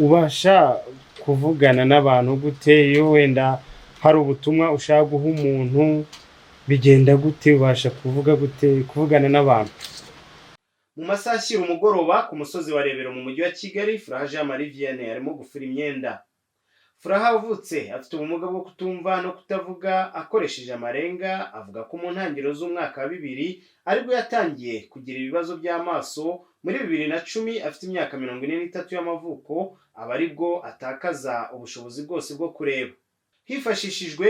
ubasha kuvugana n'abantu gute iyo wenda hari ubutumwa ushaka guha umuntu bigenda gute ubasha kuvugana n'abantu? Mu masaha ashyira umugoroba ku musozi wa Rebero mu mujyi wa Kigali, Furaha JMV arimo gufura imyenda. Furaha avutse afite ubumuga bwo kutumva no kutavuga akoresheje amarenga, avuga ko mu ntangiriro z'umwaka wa 2000 aribwo yatangiye kugira ibibazo by'amaso. Muri 2010 afite imyaka 43 y'amavuko, aba aribwo atakaza ubushobozi bwose bwo kureba. Hifashishijwe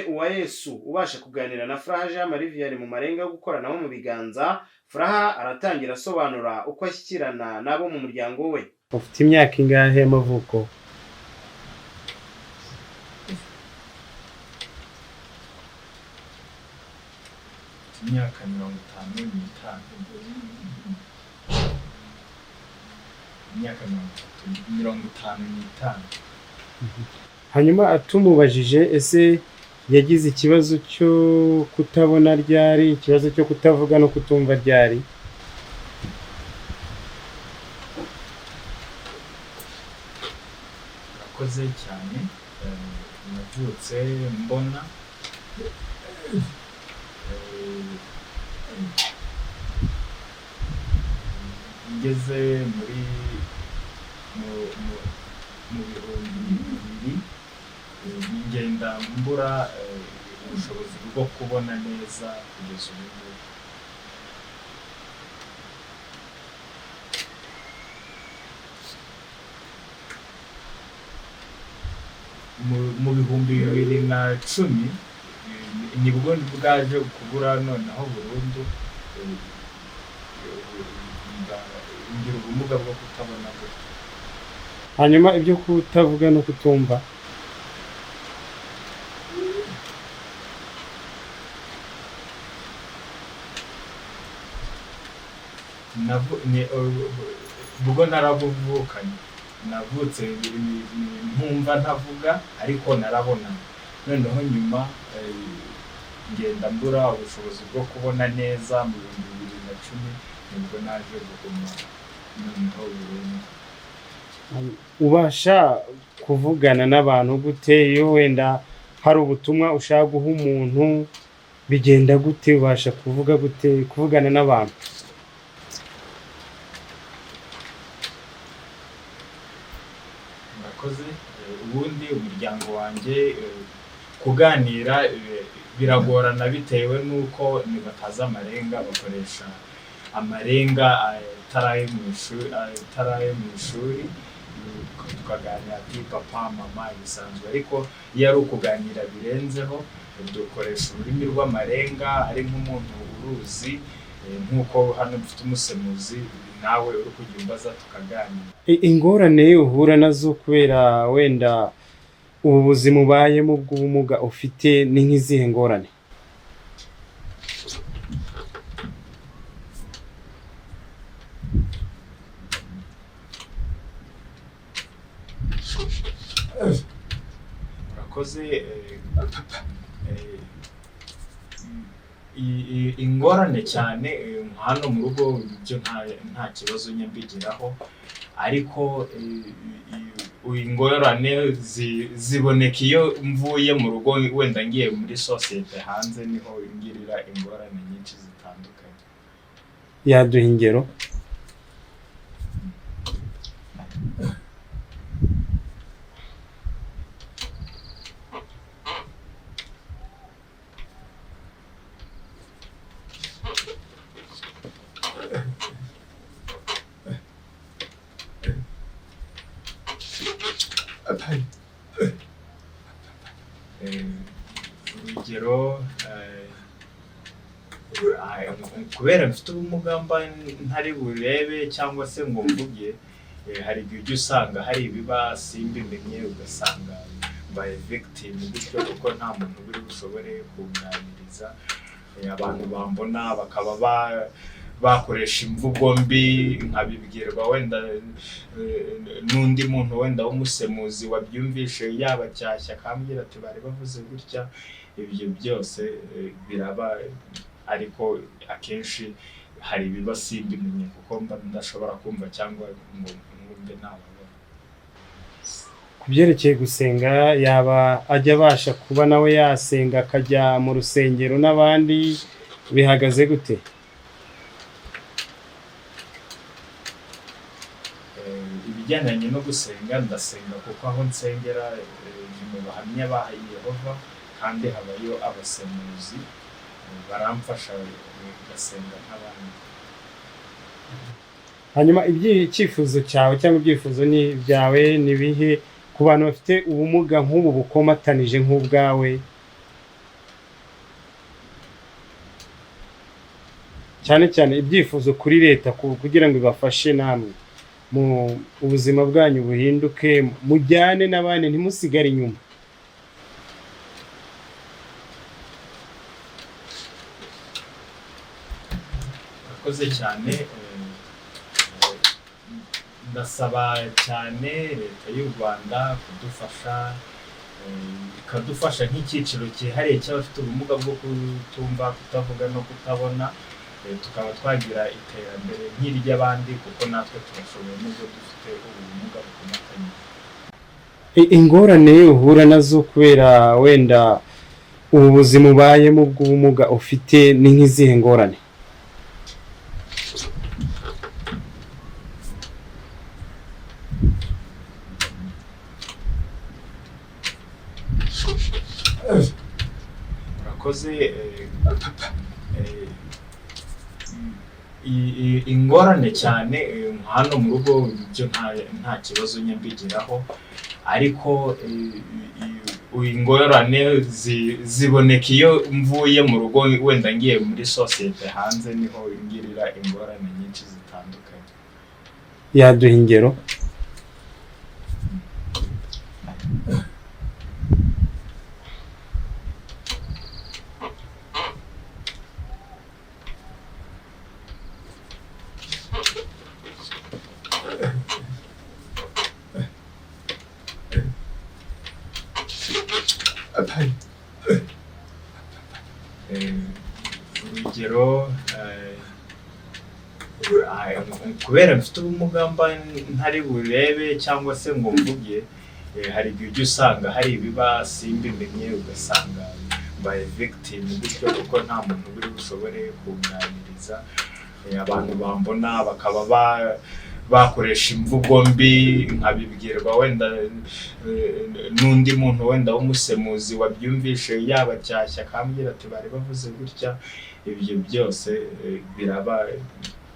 Uwayesu ubasha kuganira na Furaha JMV mu marenga yo gukoranaho mu biganza, Furaha aratangira asobanura uko ashyikirana nabo mu muryango we. Ufite imyaka ingahe y'amavuko? Imyaka 55. Imyaka 55. Hanyuma atumubajije ese yagize ikibazo cyo kutabona ryari, ikibazo cyo kutavuga no kutumva ryari? Urakoze cyane. Navutse mbona ngeze muri bibiri ngenda mbura ubushobozi bwo kubona neza kugeza ubu. Mu 2010 nibwo bwaje kubura noneho burundu, ngira ubumuga bwo kutabona gutya. Hanyuma ibyo kutavuga no kutumva ubwo narabuvukanye, navutse ntumva ntavuga ariko narabona. Noneho nyuma ngenda mbura ubushobozi bwo kubona neza mu 2010 nibwo naje kuguma noneho burundu. Ubasha kuvugana n'abantu gute iyo wenda hari ubutumwa ushaka guha umuntu bigenda gute ubasha kuvugana n'abantu? Murakoze. Ubundi umuryango wanjye kuganira biragorana bitewe nuko nibataza amarenga, bakoresha amarenga ataraye mu ishuri, tukaganira ati papa mama bisanzwe. Ariko iyo ari ukuganira birenzeho dukoresha ururimi rw'amarenga, ari nk'umuntu uruzi nk'uko hano mfite umusemuzi nawe uri kujya umbaza tukaganira. Ingorane uhura nazo kubera wenda ubu buzima ubayemo bw'ubumuga ufite ni nk'izihe ngorane? Urakoze. Ingorane cyane hano mu rugo byo nta kibazo nyambigiraho, ariko ingorane ziboneka iyo mvuye mu rugo wenda ngiye muri societe hanze, niho ngirira ingorane nyinshi zitandukanye. Yaduha ingero? Urugero, kubera mfite ubumuga mba ntari burebe cyangwa se ngo mvuge, hari igihe ujya usanga hari ibiba simbimenye ugasanga mbaye victim bityo kuko nta muntu uri bushobore kunganiriza. Abantu bambona bakaba bakoresha imvugo mbi, nkabibwirwa wenda n'undi muntu wenda w'umusemuzi wabyumvishe yabacyashya akambwira ati bari bavuze gutya. Ibyo byose biraba, ariko akenshi hari ibiba simbimenye kuko mba ndashobora kumva cyangwa ngo mbe nababona. kubyerekeye gusenga yaba ajya abasha kuba nawe yasenga akajya mu rusengero n'abandi bihagaze gute? Ibijyanye no gusenga ndasenga kuko aho nsengera ni mu bahamya ba Yehova kandi habayo abasemuzi baramfasha gasenga nk'abandi. Hanyuma icyifuzo cyawe cyangwa ibyifuzo ni byawe ni bihe ku bantu bafite ubumuga nk'ubu bukomatanije nk'ubwawe, cyane cyane ibyifuzo kuri leta kugira ngo ibafashe namwe mu ubuzima bwanyu buhinduke, mujyane n'abandi ntimusigare inyuma? Murakoze cyane. Ndasaba cyane leta y'u Rwanda kudufasha, ikadufasha nk'icyiciro cyihariye cy'abafite ubumuga bwo kutumva, kutavuga no kutabona, tukaba twagira iterambere nk'iry'abandi kuko natwe turashoboye nubwo dufite ubumuga bukomatanye. Ingorane uhura nazo kubera wenda ubu buzima ubayemo bw'ubumuga ufite ni nk'izihe ngorane? Murakoze. Ingorane cyane hano mu rugo byo nta kibazo nyambigiraho, ariko ingorane ziboneka iyo mvuye mu rugo wenda ngiye muri sosiyete hanze, niho ngirira ingorane nyinshi zitandukanye. Yaduha ingero? Urugero, kubera mfite ubumuga mba ntari burebe cyangwa se ngo mvuge, hari igihe ujya usanga hari ibiba simbimenye ugasanga mbaye victim bityo kuko nta muntu uri bushobore kunganiriza. Abantu bambona bakaba bakoresha imvugo mbi, nkabibwirwa wenda n'undi muntu wenda w'umusemuzi wabyumvishe yabacyashya akambwira ati bari bavuze gutya. Ibyo byose biraba,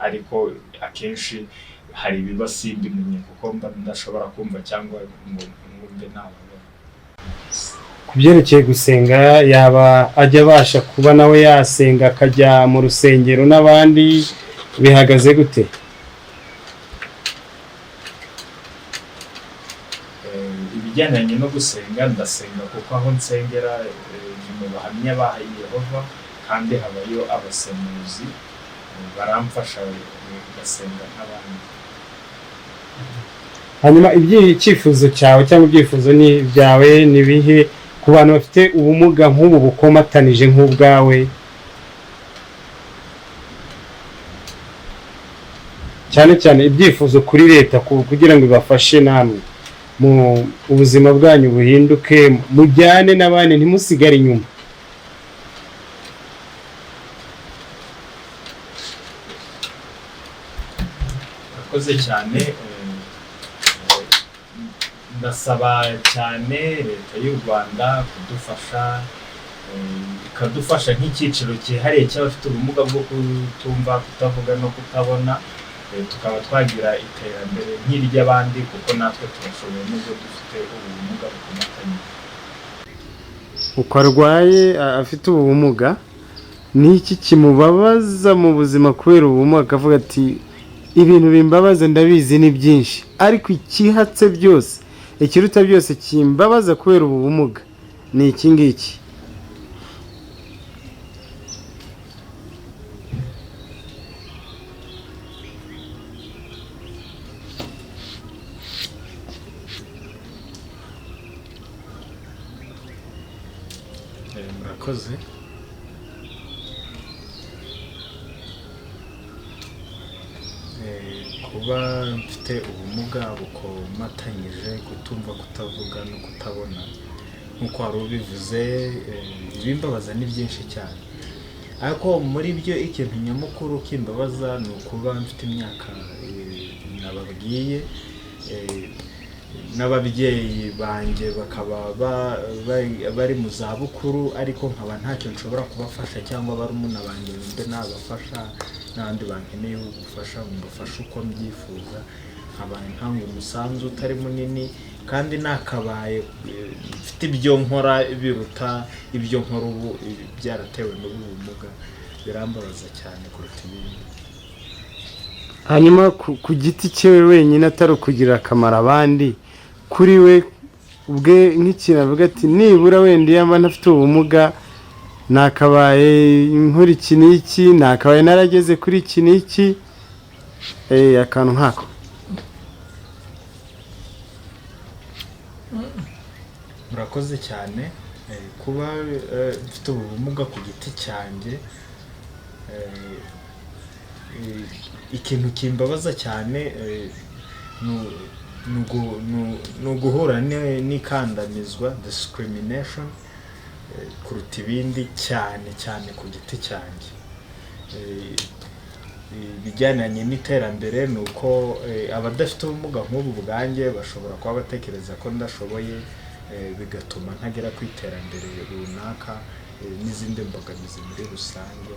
ariko akenshi hari ibiba simbimenye kuko mba ndashobora kumva cyangwa ngo mbe nababona. Kubyerekeye gusenga yaba ajya abasha kuba nawe yasenga akajya mu rusengero n'abandi bihagaze gute? Ibijyanye no gusenga ndasenga kuko aho nsengera ni mu bahamya ba Yehova kandi habayo abasemuzi baramfasha gasenga nk'abandi. Hanyuma icyifuzo cyawe cyangwa ibyifuzo ni byawe ni bihe ku bantu bafite ubumuga nk'ubu bukomatanije nk'ubwawe, cyane cyane ibyifuzo kuri leta kugira ngo ibafashe namwe mu ubuzima bwanyu buhinduke, mujyane n'abandi ntimusigare inyuma? Murakoze cyane. Ndasaba cyane leta y'u Rwanda kudufasha, ikadufasha nk'icyiciro cyihariye cy'abafite ubumuga bwo kutumva, kutavuga no kutabona, tukaba twagira iterambere nk'iry'abandi kuko natwe turashoboye nubwo dufite ubumuga bukomatanye. Uko arwaye afite ubumuga, ni iki kimubabaza mu buzima kubera ubumuga akavuga ati ibintu bimbabaza ndabizi ni byinshi, ariko ikihatse byose, ikiruta byose kimbabaza kubera ubu bumuga ni iki ngiki? Murakoze. kuba mfite ubumuga bukomatanije, kutumva, kutavuga no kutabona, nk'uko wari ubivuze, ibimbabaza ni byinshi cyane, ariko muri byo ikintu nyamukuru kimbabaza ni ukuba mfite imyaka nababwiye, n'ababyeyi banjye bakaba bari mu zabukuru, ariko nkaba ntacyo nshobora kubafasha, cyangwa barumuna banjye mbe nabafasha, n'abandi bankeneye ubufasha mbafasha uko mbyifuza, nkaba ntanga umusanzu utari munini, kandi nakabaye mfite ibyo nkora biruta ibyo nkora ubu byaratewe n'ubumuga, birambabaza cyane kuruta ibindi. hanyuma ku giti cyewe wenyine atari ukugirira akamaro abandi, kuri we ubwe nk'ikintu avuga ati nibura wenda iyo mba ntafite ubumuga nakabaye nkora iki n'iki, nakabaye narageze kuri iki n'iki, akantu nkako. Murakoze cyane. Kuba mfite ubumuga ku giti cyanjye, ikintu kimbabaza cyane ni uguhura n'ikandamizwa, discrimination, kuruta ibindi cyane cyane ku giti cyanjye. Bijyananye n'iterambere ni uko abadafite ubumuga nk'ubu bwanjye bashobora kuba batekereza ko ndashoboye, bigatuma ntagera ku iterambere runaka, n'izindi mbogamizi muri rusange.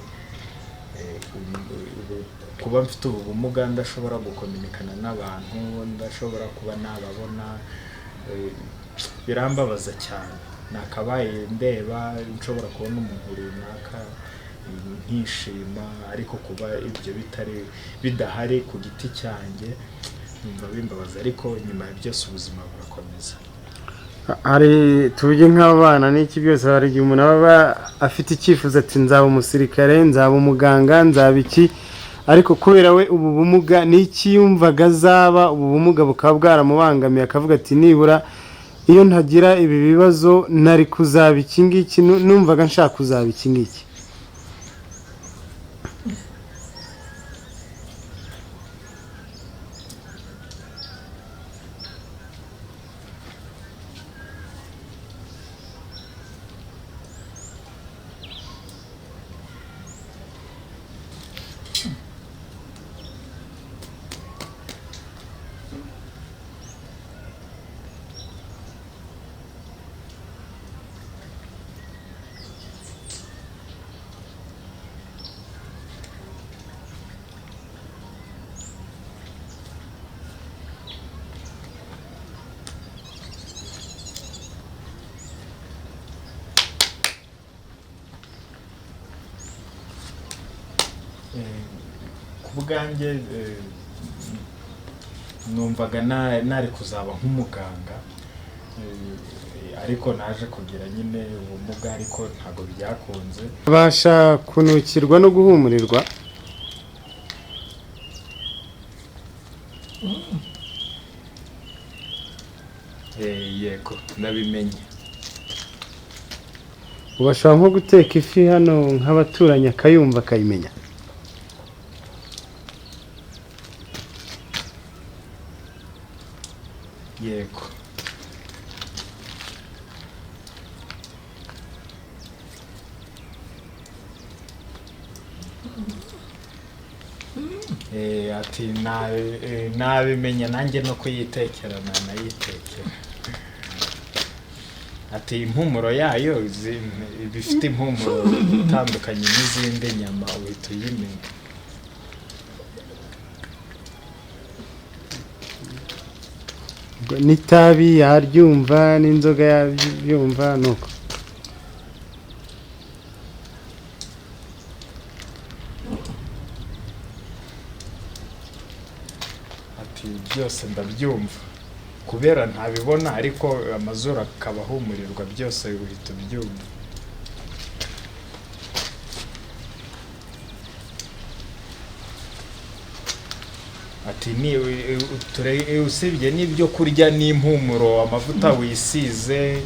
Kuba mfite ubumuga ndashobora gukominikana n'abantu, ndashobora kuba nababona, birambabaza cyane. Nakabaye ndeba, nshobora kubona umuntu runaka nkishima, ariko kuba ibyo bidahari ku giti cyanjye numva bimbabaza, ariko nyuma ya byose ubuzima burakomeza. Hari tuvuge nk'abana n'iki byose, hari igihe umuntu aba afite icyifuzo ati nzaba umusirikare, nzaba umuganga, nzaba iki, ariko kubera we ubu bumuga n'iki yumvaga azaba, ubu bumuga bukaba bwaramubangamiye, akavuga ati nibura iyo ntagira ibi bibazo nari kuzaba iki ngiki, numvaga nshaka kuzaba iki ngiki. Kubwanjye numvaga nari kuzaba nk'umuganga, ariko naje kugira nyine ubumuga, ariko ntago byakunze. Basha kunukirwa no guhumurirwa. Yego ndabimenye. Ubashaka nko guteka ifi hano nk'abaturanyi akayumva akayimenya. Yego. Ati nabimenya nanjye no kuyitekera nanayitekera. Ati impumuro yayo bifite impumuro itandukanye n'izindi nyama, uhita uyimenya. N'itabi yaryumva, n'inzoga yaryumva, nuko. Ati byose ndabyumva, kubera ntabibona, ariko amazuru akaba ahumurirwa, byose uhita ubyumva. Ati usibye n'ibyo kurya n'impumuro, amavuta wisize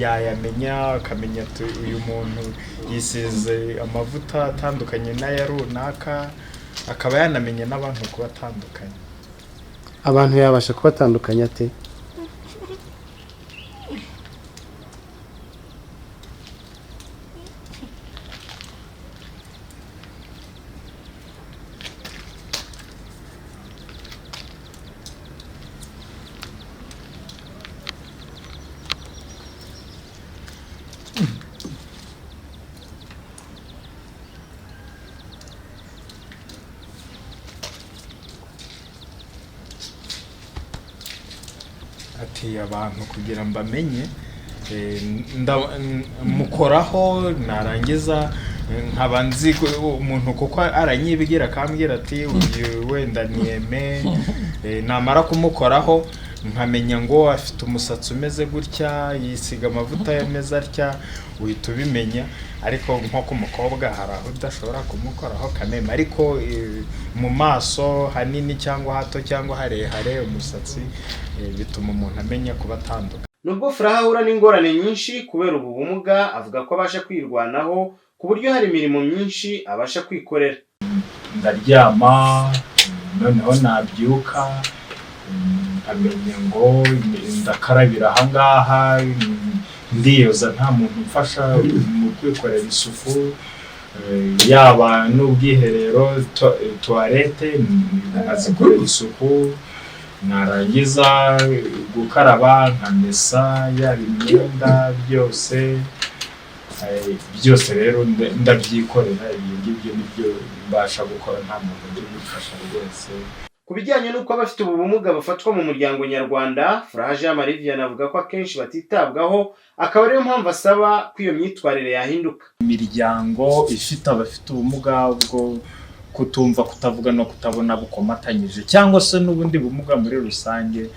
yayamenya, akamenya uyu muntu yisize amavuta atandukanye n'aya runaka, akaba yanamenye n'abantu kubatandukanya. abantu yabasha kubatandukanya ate? Ati abantu kugira mbamenye mukoraho narangiza nkaba nzi umuntu kuko aranyibwira akambwira ati uyu wenda niyeme, namara kumukoraho nkamenya ngo afite umusatsi umeze gutya, yisiga amavuta yameze atya, uhita ubimenya. Ariko nko ku mukobwa hari aho udashobora kumukoraho kameme, ariko mu maso hanini cyangwa hato cyangwa harehare umusatsi bituma umuntu amenya kubatandukanya. Nubwo Furaha ahura n'ingorane nyinshi kubera ubu bumuga, avuga ko abasha kwirwanaho ku buryo hari imirimo myinshi abasha kwikorera. Ndaryama, noneho nabyuka amenya ngo ndakarabira ahangaha, ndiyoza nta muntu mfasha mu kwikorera isuku, yaba n'ubwiherero toilette azikorera isuku, narangiza gukaraba nkamesa yaba imyenda byose rero ndabyikorera. Ibyo nibyo mbasha gukora, nta muntu uri gufasha rwose. Ku bijyanye n'uko abafite ubu bumuga bafatwa mu muryango nyarwanda, Furaha JMV avuga ko akenshi batitabwaho, akaba ariyo mpamvu asaba ko iyo myitwarire yahinduka. Imiryango ifite abafite ubumuga bwo kutumva, kutavuga no kutabona bukomatanyije, cyangwa se n'ubundi bumuga muri rusange,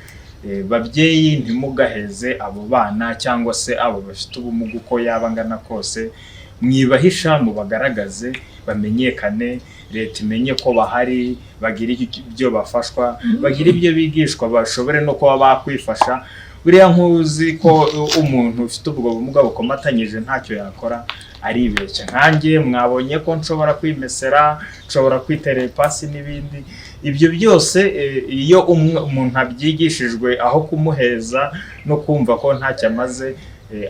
babyeyi ntimugaheze abo bana cyangwa se abo bafite ubumuga uko yabangana kose, mwibahisha mubagaragaze, bamenyekane, leta imenye ko bahari, bagira ibyo bafashwa, bagira ibyo bigishwa, bashobore no kuba bakwifasha. Buriya nkuzi ko umuntu ufite ubwo bumuga bukomatanyije ntacyo yakora, aribeshya. Nkanjye mwabonye ko nshobora kwimesera, nshobora kwiterera ipasi n'ibindi. Ibyo byose iyo umuntu abyigishijwe, aho kumuheza no kumva ko ntacyo amaze,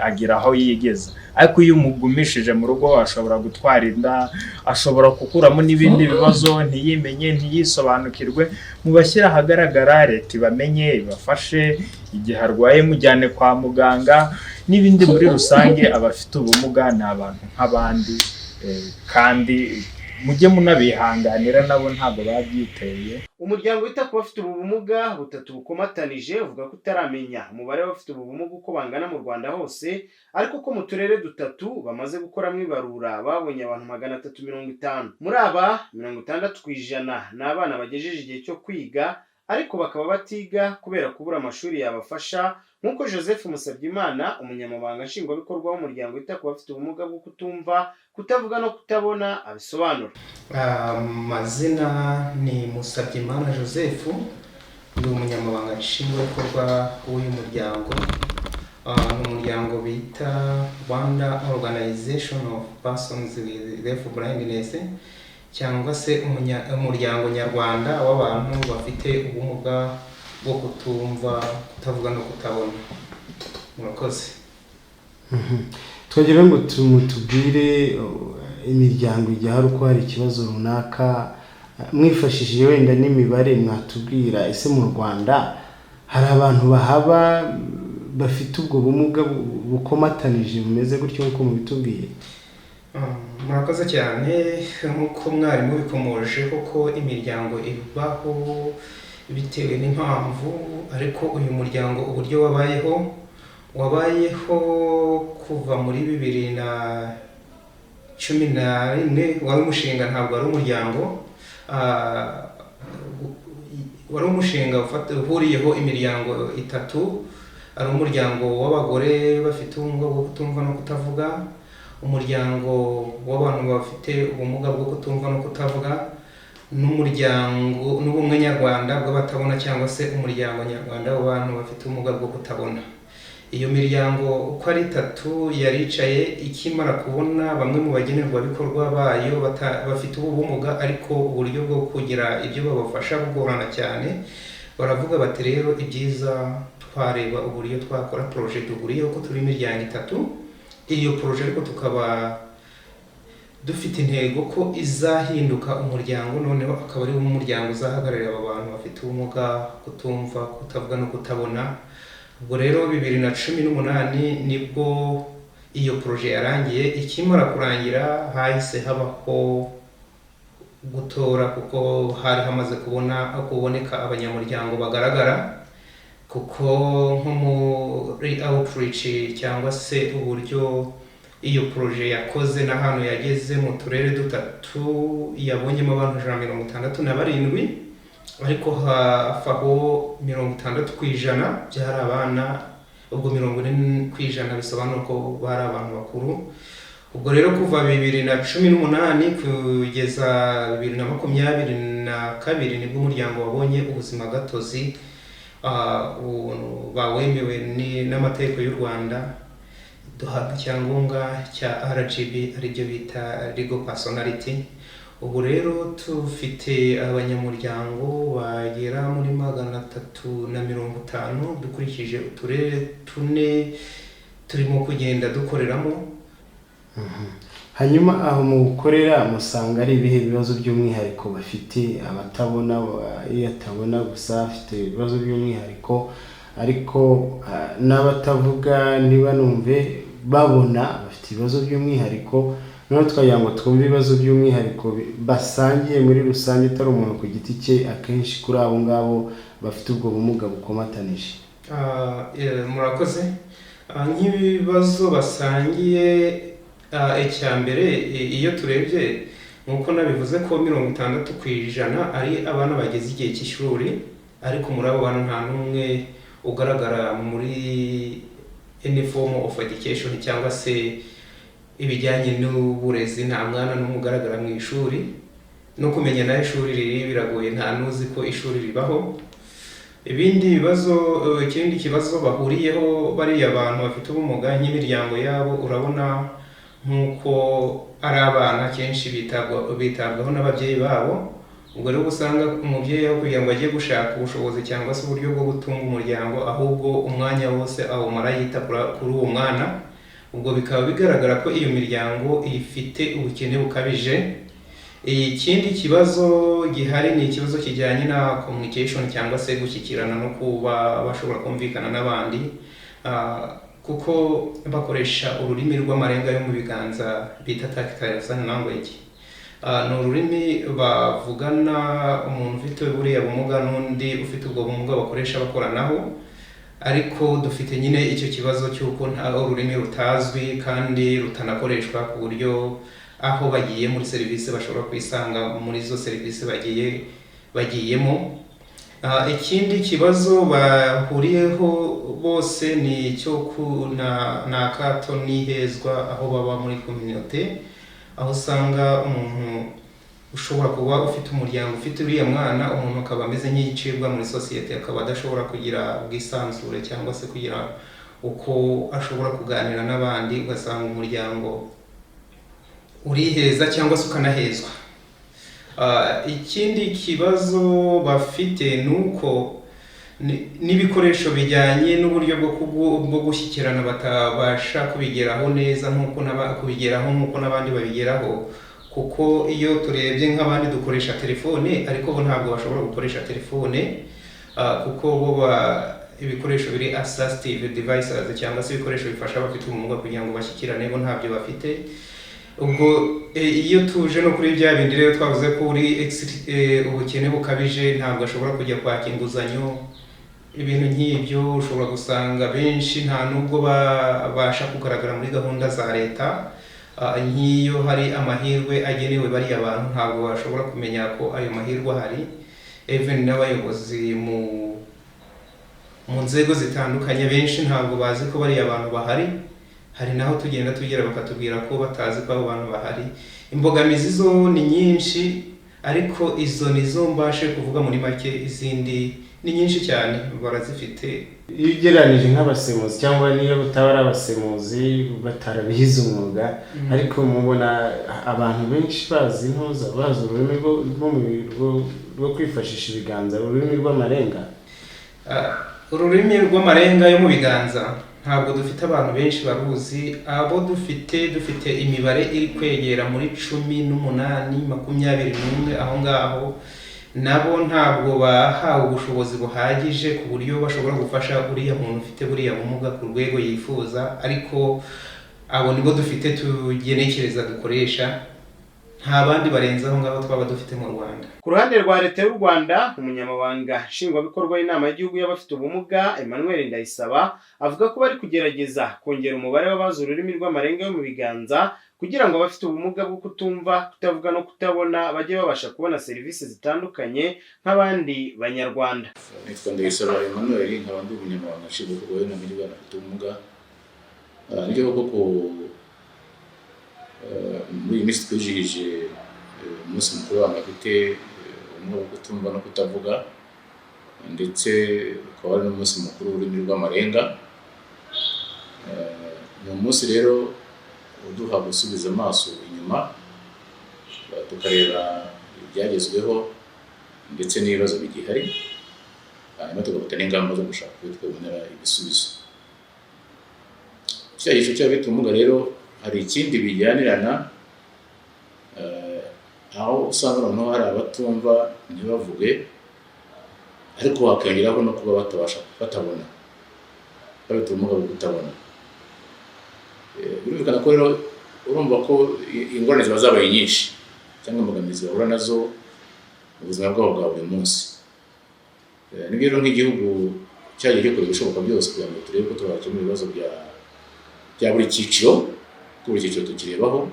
agira aho yigeza. Ariko iyo umugumishije mu rugo, ashobora gutwara inda, ashobora gukuramo n'ibindi bibazo, ntiyimenye, ntiyisobanukirwe. Mubashyira ahagaragara, leta ibamenye, ibafashe, igihe arwaye mujyane kwa muganga n'ibindi. Muri rusange abafite ubumuga ni abantu nk'abandi, kandi mujye munabihanganira, nabo ntabwo babyiteye. Umuryango wita ku bafite ubu bumuga butatu bukomatanije uvuga ko utaramenya umubare w'abafite ubu bumuga uko bangana mu Rwanda hose, ariko ko mu turere dutatu bamaze gukoramo ibarura babonye abantu 350. Muri aba 60% ni abana bagejeje igihe cyo kwiga, ariko bakaba batiga kubera kubura amashuri yabafasha, nk'uko Joseph Musabyimana, umunyamabanga nshingwabikorwa w'umuryango wita ku bafite ubumuga bwo kutumva, kutavuga no kutabona, abisobanura. Mazina ni Musabyimana Joseph, ndi umunyamabanga nshingwabikorwa w'uyu muryango. Umuryango bita Rwanda Organization of Persons with Deaf Blindness, cyangwa se umuryango nyarwanda w'abantu bafite ubumuga bwo kutumva, kutavuga no kutabona. Murakoze. Twagira ngo tumutubwire imiryango igihe hari uko hari ikibazo runaka, mwifashishije wenda n'imibare mwatubwira, ese mu Rwanda hari abantu bahaba bafite ubwo bumuga bukomatanije bumeze gutyo nk'uko mubitubwiye? Murakoze cyane. Nk'uko mwarimu bikomojeho ko imiryango ibaho bitewe n'impamvu, ariko uyu muryango uburyo wabayeho kuva muri 2014, wari umushinga, ntabwo ari umuryango. Wari umushinga uhuriyeho imiryango itatu. Ari umuryango w'abagore bafite ubumuga bwo kutumva no kutavuga, umuryango w'abantu bafite ubumuga bwo kutumva no kutavuga, n'umuryango n'ubumwe nyarwanda bw'abatabona, cyangwa se umuryango nyarwanda w'abantu bafite ubumuga bwo kutabona. iyo miryango uko ari 3 yaricaye ikimara kubona bamwe mu bagenerwabikorwa bayo bafite ubumuga ariko uburyo bwo kugira ibyo babafasha bugorana cyane, baravuga bati rero ibyiza twareba uburyo twakora projet duhuriyeho ko turi imiryango 3. Iyo projet ariko tukaba dufite intego ko izahinduka umuryango, noneho akaba ari umuryango uzahagararira aba bantu bafite ubumuga, kutumva, kutavuga no kutabona. Ubwo rero 2018 nibwo iyo projet yarangiye. Ikimara kurangira hahise habaho gutora kuko hari hamaze kuboneka abanyamuryango bagaragara, kuko nko muri outreach cyangwa se uburyo iyo projet yakoze n'ahantu yageze mu turere 3 yabonyemo abantu 167, ariko hafaho 60% byari abana, ubwo 40% bisobanura ko bari abantu bakuru. Ubwo rero kuva 2018 kugeza 2022 nibwo umuryango wabonye ubuzima gatozi bawemewe n'amategeko y'u Rwanda, duhabwa icyangombwa cya RGB aribyo bita legal personality. Ubu rero tufite abanyamuryango bagera muri 350 dukurikije uturere 4 turimo kugenda dukoreramo. Hanyuma aho mu gukorera musanga ari ibihe bibazo by'umwihariko bafite, abatabona iyo atabona gusa afite ibibazo by'umwihariko, ariko n'abatavuga ntibanumve babona bafite ibibazo by'umwihariko. None twagira ngo twumve ibibazo by'umwihariko basangiye muri rusange, atari umuntu ku giti cye, akenshi kuri abo ngabo bafite ubwo bumuga bukomatanije. Murakoze. Nk'ibibazo basangiye, icyambere iyo turebye nkuko nabivuze ko 60% ari abana bageze igihe cy'ishuri, ariko muri abo bana nta numwe ugaragara muri any form of education cyangwa se ibijyanye n'uburezi. Nta mwana n'umugaragara mu ishuri, no kumenya nayo ishuri riri biragoye, nta nuzi ko ishuri ribaho. Ibindi bibazo, ikindi kibazo bahuriyeho bari abantu bafite ubumuga nk'imiryango yabo, urabona nkuko ari abana kenshi bitabwaho n'ababyeyi babo. Ubwo rero usanga umubyeyi aho kugira ngo ajye gushaka ubushobozi cyangwa se uburyo bwo gutunga umuryango, ahubwo umwanya wose awumara yita kuri uwo mwana. Ubwo bikaba bigaragara ko iyo miryango ifite ubukene bukabije. Ikindi kibazo gihari ni ikibazo kijyanye na communication cyangwa se gushyikirana no kuba bashobora kumvikana n'abandi, kuko bakoresha ururimi rw'amarenga yo mu biganza bita tactile sign language. Ni ururimi bavugana umuntu ufite buriya bumuga n'undi ufite ubwo bumuga bakoresha bakoranaho, ariko dufite nyine icyo kibazo cy'uko nta ururimi rutazwi kandi rutanakoreshwa, ku buryo aho bagiye muri serivisi bashobora kwisanga muri zo serivisi bagiyemo. Ikindi kibazo bahuriyeho bose ni cyo na kato n'ihezwa aho baba muri community, aho usanga umuntu ushobora kuba ufite umuryango ufite uriya mwana, umuntu akaba ameze nk'icibwa muri society, akaba adashobora kugira ubwisanzure cyangwa se kugira uko ashobora kuganira n'abandi, ugasanga umuryango uriheza cyangwa se ukanahezwa. Ikindi kibazo bafite nuko n'ibikoresho bijyanye n'uburyo bwo gushyikirana batabasha kubigeraho neza nkuko n'abandi babigeraho, kuko iyo turebye nk'abandi dukoresha telefone, ariko bo ntabwo bashobora gukoresha telefone, kuko bo ibikoresho biri assistive devices cyangwa se ibikoresho bifasha abafite ubumuga kugira ngo bashyikirane, bo ntabyo bafite. Ubwo iyo tuje no kuri bya bindi rero twavuze ko uri ubukene bukabije, ntabwo ashobora kujya kwaka inguzanyo, ibintu nk'ibyo ushobora gusanga benshi nta nubwo babasha kugaragara muri gahunda za leta. Nk'iyo hari amahirwe agenewe bariya abantu, ntabwo bashobora kumenya ko ayo mahirwe ahari. Even n'abayobozi mu nzego zitandukanye benshi ntabwo bazi ko bariya abantu bahari. Hari naho tugenda tugera bakatubwira ko batazi ko abo bantu bahari. Imbogamizi zo ni nyinshi, ariko izo nizo mbashe kuvuga muri make, izindi ni nyinshi cyane barazifite. Iyo ugereranije nk'abasemuzi cyangwa niyo butabara abasemuzi batarabihize umwuga, ariko mubona abantu benshi bazi intuza, bazi ururimi rwo kwifashisha ibiganza, ururimi rw'amarenga. Ururimi rw'amarenga yo mu biganza ntabwo dufite abantu benshi baruzi. Abo dufite imibare iri kwegera muri 18, 21 aho ngaho, nabo ntabwo bahawe ubushobozi buhagije ku buryo bashobora gufasha uriya muntu ufite buriya bumuga ku rwego yifuza, ariko abo nibo dufite tugenekereza dukoresha, nta bandi barenze aho ngaho twaba dufite mu Rwanda. Ku ruhande rwa leta y'u Rwanda, umunyamabanga nshingwabikorwa w'inama y'igihugu y'abafite ubumuga Emmanuel Ndayisaba avuga ko bari kugerageza kongera umubare w'abazi ururimi rw'amarenga yo mu biganza kugira ngo abafite ubumuga bwo kutumva, kutavuga no kutabona bajye babasha kubona serivisi zitandukanye nk'abandi banyarwanda. Nitwa Ndayisaba Emmanuel, nkaba ndi umunyamabanga nshingwabikorwa w'inama y'igihugu y'abafite ubumuga. Nibyo koko muri iyi minsi twizihije umunsi mukuru w'abantu bafite ubumuga bwo kutumva no kutavuga, ndetse ukaba ari n'umunsi mukuru w'ururimi rw'amarenga. Ni umunsi rero uduha gusubiza amaso inyuma tukareba ibyagezweho ndetse n'ibibazo bigihari, hanyuma tugafata n'ingamba zo gushaka uko twabonera ibisubizo. Icyigisho cy'abafite ubumuga rero hari ikindi bijyanirana, aho usanga noneho hari abatumva ntibavuge, ariko wakongeraho no kuba batabona, bafite ubumuga bwo kutabona. Birumvikana ko rero urumva ko ingorane ziba zabaye nyinshi cyangwa imbogamizi bahura nazo mu buzima bwabo bwa buri munsi. Nibyo rero nk'igihugu cyagiye gikora ibishoboka byose kugira ngo turebe ko twakemura ibibazo bya buri cyiciro, buri cyiciro tukirebaho,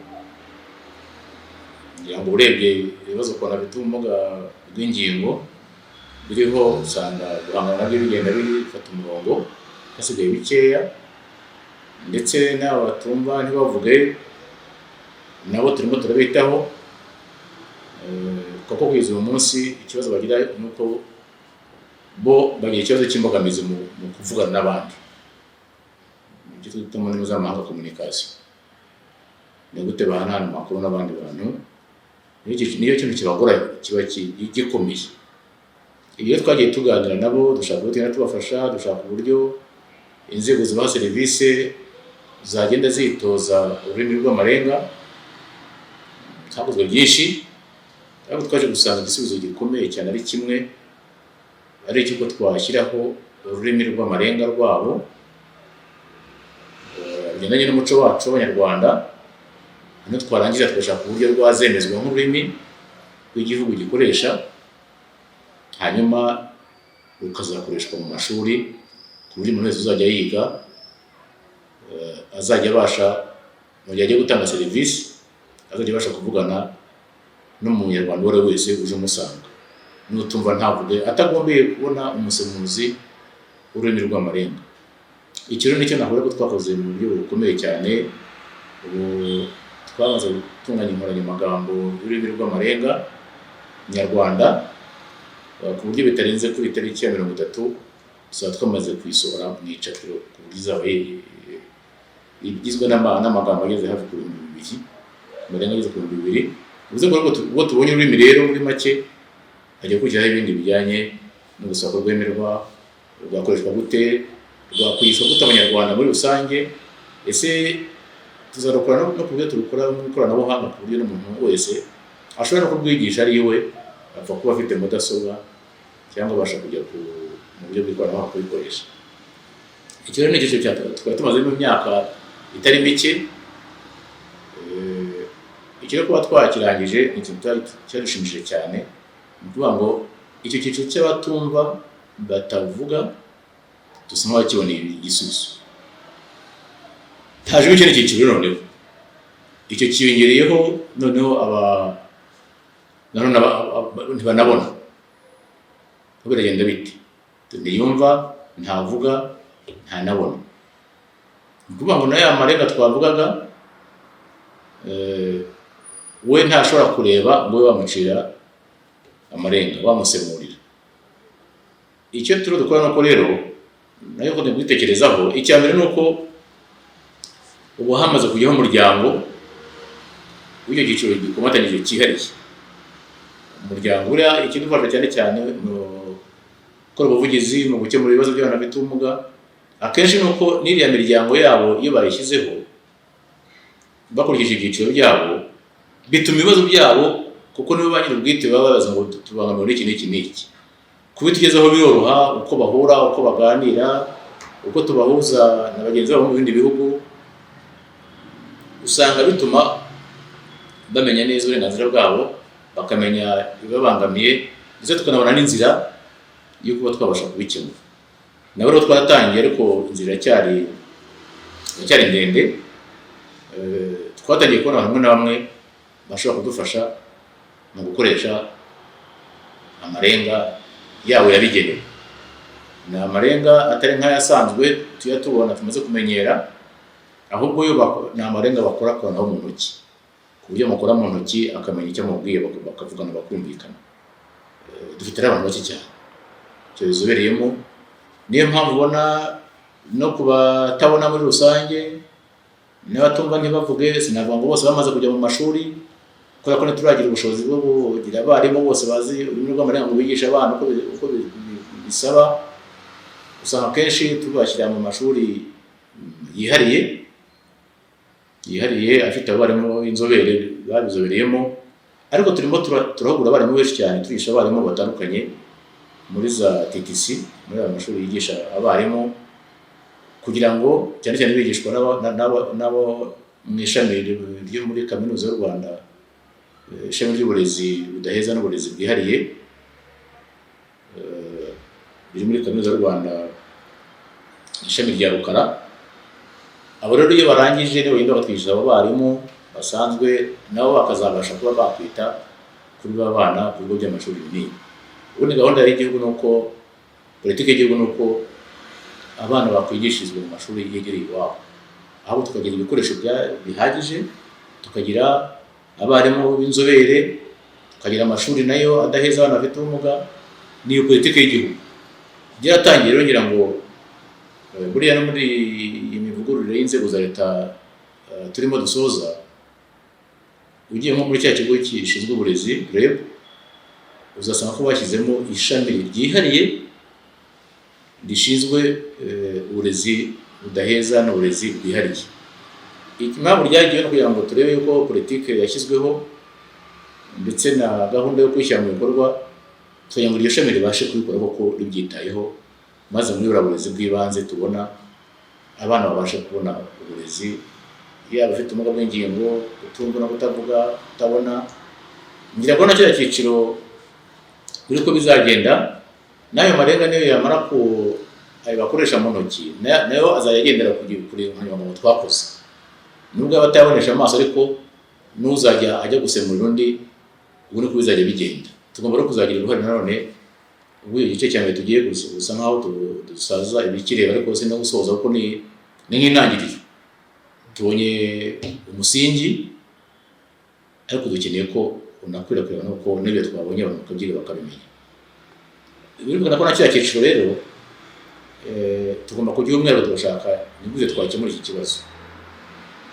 kugira ngo urebye ibibazo ku bantu bafite ubumuga bw'ingingo biriho, usanga guhangana nabyo bigenda bifata umurongo, hasigaye bikeya, ndetse n'abo batumva ntibavuge nabo turimo turabitaho, kuko kugeza uyu munsi ikibazo bagira ni uko bo bagira ikibazo cy'imbogamizi mu kuvugana n'abandi, ibyo twita mu ndimi z'amahanga communication. Ni gute bahanahana amakuru n'abandi bantu, niyo kintu kibagora kiba gikomeye. Iyo twagiye tuganira nabo, dushaka uburyo tubafasha, dushaka uburyo inzego zibaha serivisi zagenda zitoza ururimi rw'amarenga. Hakozwe byinshi, ariko twaje gusanga igisubizo gikomeye cyane ari kimwe, ari icy'uko twashyiraho ururimi rw'amarenga rwabo bigendanye n'umuco wacu w'Abanyarwanda, hano twarangiza tugashaka uburyo rwazemezwa nk'ururimi rw'igihugu gikoresha, hanyuma rukazakoreshwa mu mashuri ku buryo umuntu wese uzajya yiga azajya abasha, mu gihe agiye gutanga serivisi, azajya abasha kuvugana n'umunyarwanda uwo ari we wese uje umusanga, n'utumva ntavuge, atagombeye kubona umusemuzi w'ururimi rw'amarenga. Icyo rero nicyo navuga ko twakoze mu buryo bukomeye cyane. Ubu twamaze gutunganya inkoranyamagambo y'ururimi rw'amarenga nyarwanda, ku buryo bitarenze kuri tariki ya 30 tuzaba twamaze kuyisohora mu icapiro, ku buryo izaba igizwe n'amagambo ageze hafi ku 2000, amarenga ageze ku 2000. Bivuze ngo ubwo tubonye ururimi rero muri make, hagiye kujyaho ibindi bijyanye no gusaba rwemerwa, rwakoreshwa gute, rwakwishwa gute Abanyarwanda muri rusange. Ese tuzarukora no ku buryo tubikora mu ikoranabuhanga, ku buryo n'umuntu wese ashobora no kurwigisha ari iwe, apfa kuba afite mudasobwa cyangwa abasha kujya mu buryo bw'ikoranabuhanga kubikoresha. Icyo rero ni igice twari tumaze mu myaka itari mike. Icyo rero kuba twakirangije ni ikintu cyadushimishije cyane, ni ukuvuga ngo icyo cyiciro cy'abatumva batavuga dusa nk'abakiboneye igisubizo. Hajemo ikindi cyiciro noneho, icyo kiyongereyeho noneho ntibanabona, uko biragenda bite, ntiyumva, ntavuga, ntanabona. Ni ukuvuga ngo na ya marenga twavugaga, we ntashobora kureba ngo we wamucira amarenga, wamusemurira. icyo turi dukora nuko rero nayo ko ndigutekerezaho, icya mbere nuko ubu hamaze kujyaho umuryango w'icyo giciro gikomatanije cyihariye. Umuryango uriya ikidufasha cyane cyane mu gukora ubuvugizi, mu gukemura ibibazo by'abana bafite ubumuga. Akenshi nuko n'iriya miryango yabo iyo bayishyizeho bakurikije ibyiciro byabo, bituma ibibazo byabo, kuko nibo ba nyir'ubwite baba babaza ngo tubangamira iki n'iki n'iki, kubitugezaho biroroha, uko bahura, uko baganira, uko tubahuza na bagenzi babo mu bindi bihugu, usanga bituma bamenya neza uburenganzira bwabo, bakamenya ibibabangamiye, ndetse tukanabona n'inzira yo kuba twabasha kubikemura. Nabo rero twaratangiye, ariko inzira iracyari ndende. Twatangiye kubona bamwe na bamwe bashobora kudufasha mu gukoresha amarenga yabo yabigenewe. Ni amarenga atari nk'ayasanzwe tubona tumaze kumenyera, ahubwo yo ni amarenga bakoraho mu ntoki, ku buryo mukora mu ntoki akamenya icyo amubwiye, bakavugana bakumvikana. Dufite abantu bake cyane icyo bizobereyemo, niyo mpamvu ubona no kubatabona muri rusange, n'abatumva ntibavuge, sinavuga ngo bose bamaze kujya mu mashuri, kubera ko ntituragira ubushobozi bwo kugira abarimu bose bazi ururimi rw'amarenga ngo bigishe abana uko bisaba. Usanga akenshi tubashyira mu mashuri yihariye afite abarimu b'inzobere babizobereyemo, ariko turimo turahugura abarimu benshi cyane, twigisha abarimu batandukanye muri za TTC, muri aya mashuri yigisha abarimu, kugira ngo cyane cyane bigishwa nabo mu ishami ryo muri kaminuza y'u Rwanda, ishami ry'uburezi budaheza n'uburezi bwihariye, biri muri kaminuza y'u Rwanda ishami rya Rukara. Abo rero iyo barangije nibo bagenda batwigisha abo barimu basanzwe, nabo bakazabasha kuba bakwita kuri ba bana ku bigo by'amashuri binini. Ubundi gahunda y'igihugu nuko, politiki y'igihugu nuko abana bakwigishirizwa mu mashuri yegereye iwabo, aho tukagira ibikoresho bihagije, tukagira abarimu b'inzobere, tukagira amashuri nayo adaheza abana bafite ubumuga. Niyo politiki y'igihugu byaratangiye rero, ngira ngo buriya no muri iyi mivugururire y'inzego za leta turimo dusoza, ugiye nko muri cya kigo gishinzwe uburezi REB, uzasanga ko bashyizemo ishami ryihariye rishinzwe uburezi budaheza n'uburezi bwihariye. Impamvu ryagiye no kugira ngo turebe yuko politiki yashyizweho ndetse na gahunda yo kwishyira mu bikorwa, kugira ngo iryo shami ribashe kubikora koko ribyitayeho, maze muri buriya burezi bw'ibanze tubona abana babasha kubona uburezi, yaba afite ubumuga bw'ingingo, kutumva no kutavuga, kutabona. Ngira ngo na cya cyiciro buri ko bizagenda, n'ayo marenga niyo yamara ayo bakoresha mu ntoki, nayo azajya agendera kuri mu twakoze, nubwo aba atayabonesha amaso, ariko n'uzajya ajya gusemurira undi, ubu niko bizajya bigenda. Tugomba no kuzagira uruhare nanone, ubu igice cya mbere tugiye gusa nkaho dusaza ibikireba, ariko si no gusoza, kuko ni nk'intangiriro. Tubonye umusingi, ariko dukeneye ko unakwirakwira, nuko n'ibyo twabonye abantu bakabyiga bakabimenya. Birumvikana ko na cya cyiciro rero tugomba kugira umwero, tugashaka nibwo twakemura iki kibazo.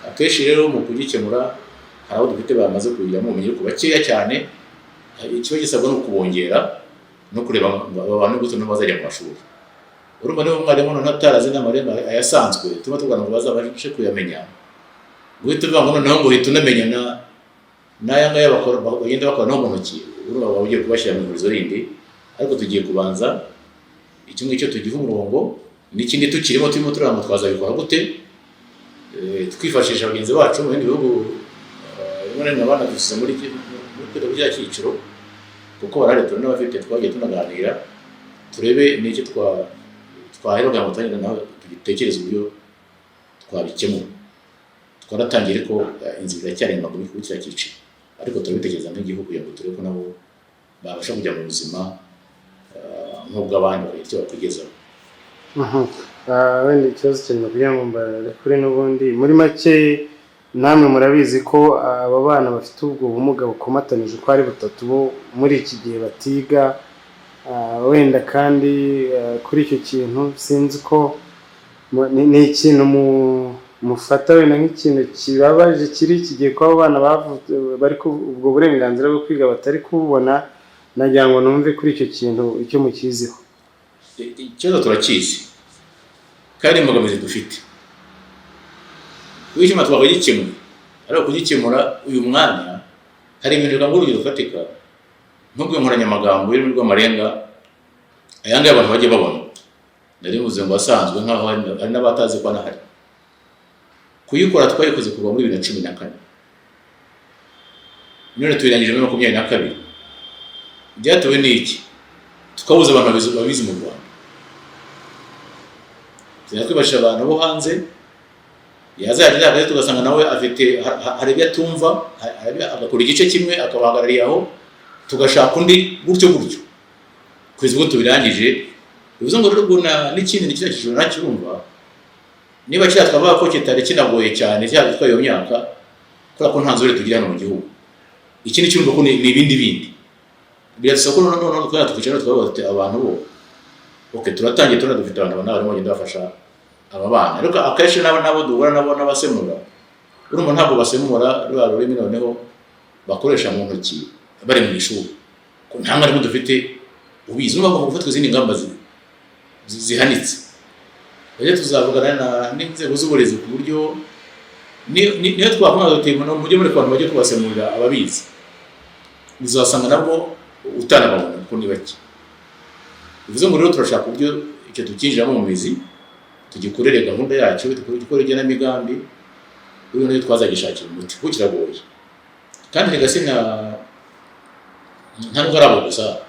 Akenshi rero mu kugikemura hari abo dufite bamaze kugiramo ubumenyi ku bakeya cyane, ikiba gisabwa no kubongera no kureba abantu gute bazajya mu mashuri. Urumva niba umwarimu noneho atarazi n'amarenga ayasanzwe, tuba tugana ngo bazabashe kuyamenya, guhita uvuga ngo noneho ngo uhita unamenya n'aya ngaya bagenda bakora no mu ntoki, urumva waba ugiye kubashyira mu ivurizo rindi. Ariko tugiye kubanza icyo ngicyo tugiha umurongo, n'ikindi tukirimo turimo turanga twazabikora gute, twifashisha bagenzi bacu mu bindi bihugu rimwe na rimwe abana dusize muri cya cyiciro, kuko barahari turi n'abafite, twagiye tunaganira turebe n'icyo twaheruka ngo tugende nawe tugitekereze uburyo twabikemura. Twaratangiye, ariko inzira iracyari inyuma kuri cya cyiciro, ariko turabitekereza nk'igihugu kugira ngo turebe ko nabo babasha kujya mu buzima nk'ubw'abandi bafite icyo bakwigezaho. Wenda ikibazo cyane kugira ngo mbarekure n'ubundi, muri make namwe murabizi ko aba bana bafite ubwo bumuga bukomatanije uko ari butatu bo muri iki gihe batiga, wenda kandi kuri icyo kintu sinzi ko ni ikintu mufata wenda nk'ikintu kibabaje kiri kigiye ko abana bari ubwo burenganzira bwo kwiga batari kubona, nagira ngo numve kuri icyo kintu icyo mukiziho. Ikibazo turakizi kandi imbogamizi dufite, wishima twakagikemura, ariko kugikemura uyu mwanya hari ibintu bigambo urugero rufatika nk'ubwo nkoranyamagambo iri muri rw'amarenga ayanga abantu bagiye babona, nari muze ngo asanzwe nk'aho hari n'abatazi ko nahari. Kuyikora twayikoze kuva muri 2014, none tuyirangije muri 2022. Byatowe n'iki? Tukabuza abantu babizi mu Rwanda. Twibasha abantu bo hanze yazagira hagati tugasanga nawe afite hari ibyo atumva, agakora igice kimwe akabahagarariye aho, tugashaka undi gutyo kwezi ubwo tubirangije. Bivuze ngo rero n'ikindi ni kiriya kijoro nakirumva, niba kiriya twavuga ko kitari kinagoye cyane cyangwa twayo myaka kubera ko nta nzobere tugira hano mu gihugu, ikindi cyumva ko ni ibindi birasaba ko noneho twari tukicara twabaza abantu bo turatangiye dufite abantu barimo bagenda bafasha aba bana, ariko akenshi nabo duhura nabo n'abasemura, urumva ntabwo basemura rwa rurimi noneho bakoresha mu ntoki bari mu ishuri, ko nta mwarimu dufite ubizi. Urumva ko gufatwa izindi ngamba zihanitse. Rero tuzavugana n'inzego z'uburezi ku buryo niyo twakomeza tutemuna mu buryo muri abantu bajye kubasemurira ababizi, uzasanga nabwo utanababona ko ni bake. Bivuze ngo rero turashaka uburyo icyo tukinjiramo mu mizi, tugikorere gahunda yacyo, dukore igenamigambi, uyu niyo twazagishakira umuti kuko kiragoye kandi ntigasina nta n'ugarabo gusa.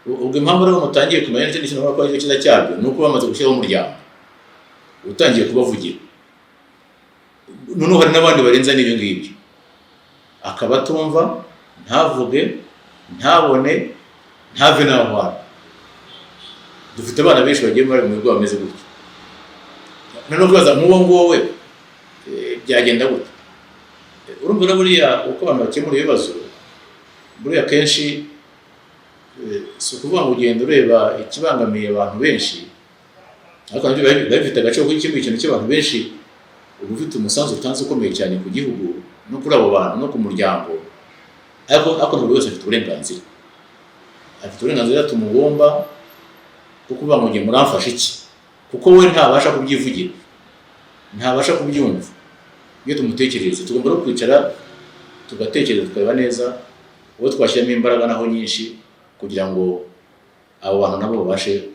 Ubwo impamvu rero mutangiye kumenya n'ikindi kintu bakora cyo kiza cyabyo nuko bamaze gushyiraho umuryango utangiye kubavugira. Noneho hari n'abandi barenza n'ibyo ngibyo, akaba atumva, ntavuge, ntabone, ntave n'aho. Dufite abana benshi bagiye bari mu bigo bameze gutyo. Noneho kubaza nk'uwo ngowe byagenda gute? Urumva buriya uko abantu bakemura ibibazo, buriya kenshi si ukuvuga ngo ugenda ureba ikibangamiye abantu benshi, ariko nabyo biba bifite agaciro ko gukemura ikintu cy'abantu benshi. Uba ufite umusanzu utanze ukomeye cyane ku gihugu no kuri abo bantu no ku muryango, ariko buri wese afite uburenganzira. Afite uburenganzira tumugomba kuko uvuga ngo ngiye muramfasha iki, kuko we ntabasha kubyivugira, ntabasha kubyumva. Iyo tumutekerereza tugomba no kwicara tugatekereza tukareba neza uwo twashyiramo imbaraga naho nyinshi kugira ngo abo bantu nabo babashe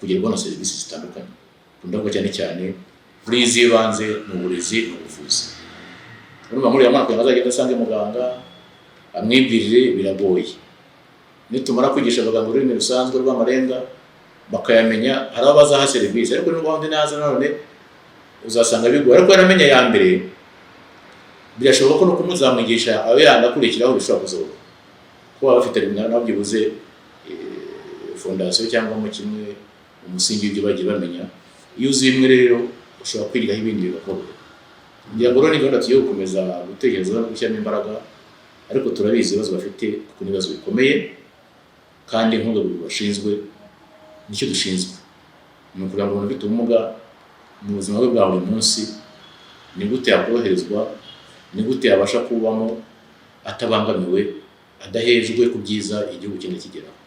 kugerwaho na serivisi zitandukanye. Ndabwo cyane kuri izibanze mu burezi n'ubuvuzi. Urumva muri ya mwaka yazagenda asange muganga amwibwirire biragoye. Nitumara kwigisha abaganga ururimi rusanzwe rw'amarenga bakayamenya, hari abazaha serivisi, ariko n'ubundi naza none uzasanga bigoye. Ariko yaramenya ya mbere birashoboka ko no kumuzamwigisha aho yandakurikiraho bishobora kuzoba kuba bafite nabyibuze fondasiyo cyangwa mu kimwe umusingi w'ibyo bagiye bamenya. Iyo uzi bimwe rero ushobora kwiriraho ibindi bigakorwa. Ngira ngo ni gahunda tugiye gukomeza gutekereza no gushyiramo imbaraga, ariko turabizi ibibazo bafite kuko ni ibibazo bikomeye kandi nk'ubwo bashinzwe nicyo dushinzwe ni ukugira ngo umuntu ufite ubumuga mu buzima bwe bwa buri munsi ni gute yakoroherezwa, ni gute yabasha kubamo atabangamiwe, adahejwe ku byiza igihugu kigenda kigeraho.